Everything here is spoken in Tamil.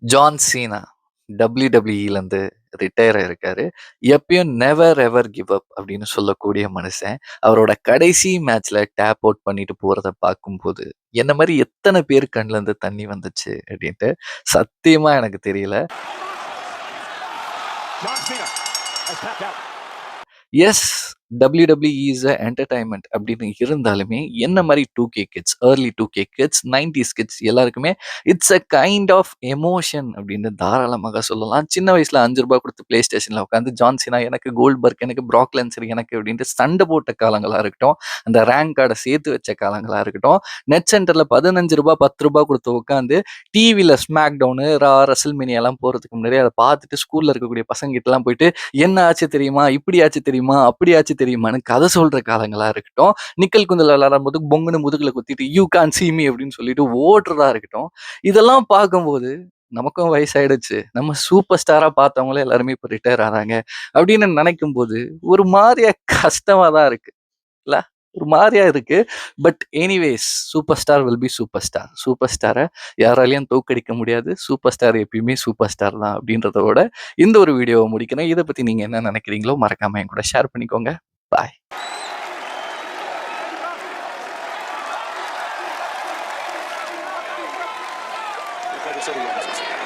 ஜான் சீனா WWEலேருந்து ரிட்டயர் ஆயிருக்காரு. எப்பயும் நெவர் எவர் கிவ் அப் அப்படின்னு சொல்லக்கூடிய மனுஷன். அவரோட கடைசி மேட்ச்ல டேப் அவுட் பண்ணிட்டு போறத பார்க்கும்போது, என்ன மாரி எத்தன பேர் கண்லருந்து தண்ணி வந்துச்சு அப்படின்ட்டு சத்தியமா எனக்கு தெரியல. Yes, WWE is a entertainment அப்படின்னு இருந்தாலுமே, என்ன மாரி 2K kids, early 2K kids, 90s kids எல்லாருக்குமே it's a kind of emotion அப்படின்னு தாராளமாக சொல்லலாம். சின்ன வயசுல ரூ. 5 குடுத்து பிளே ஸ்டேஷன்ல உட்காந்து ஜான் சினா எனக்கு, கோல்ட்பர்க் எனக்கு, ப்ராக் லென்சர் எனக்கு அப்படின்ட்டு சண்டை போட்ட காலங்களா இருக்கட்டும், அந்த ரேங்க் கார்ட சேர்த்து வச்ச காலங்களா இருக்கட்டும், நெட் சென்டர்ல ரூ. 15 ரூ. 10 குடுத்து உட்காந்து டிவில ஸ்மாக் டவுனு, ரா, ரெசல்மேனியாலாம் போறதுக்கு முன்னாடி அத பார்த்துட்டு ஸ்கூல்ல இருக்கக்கூடிய பசங்ககிட்டலாம் போயிட்டு என்ன ஆச்சு தெரியுமா? இப்படி ஆச்சு தெரியுமா? அப்படி ஆச்சு தெரியுமான்னு கதை சொல்ற காலங்களா இருக்கட்டும். நிக்கல் குந்தல் விளையாடும்போது பொங்குன்னு முதுகுல குத்திட்டு யூ கான்ட் சீ மீ அப்படின்னு சொல்லிட்டு ஓடுறதா இருக்கட்டும். இதெல்லாம் பார்க்கும்போது நமக்கும் வயசாயிடுச்சு. நம்ம சூப்பர் ஸ்டாரா பார்த்தவங்களே எல்லாருமே இப்ப ரிட்டயர் ஆறாங்க. அப்படின்னு நினைக்கும்போது ஒரு மாரியா கஷ்டமா தான் இருக்கு. இல்ல? ஒரு மாரியா இருக்கு. But anyways super star will be super star. Super star யாராலயும் தோற்கடிக்க முடியாது. சூப்பர் ஸ்டார் எப்பயுமே சூப்பர் ஸ்டார் தான் அப்படின்றதோட இந்த ஒரு வீடியோவ முடிக்கிறேன். இத பத்தி நீங்க என்ன நினைக்கிறீங்களோ மறக்காம என் கூட ஷேர் பண்ணிக்கோங்க. பாய். City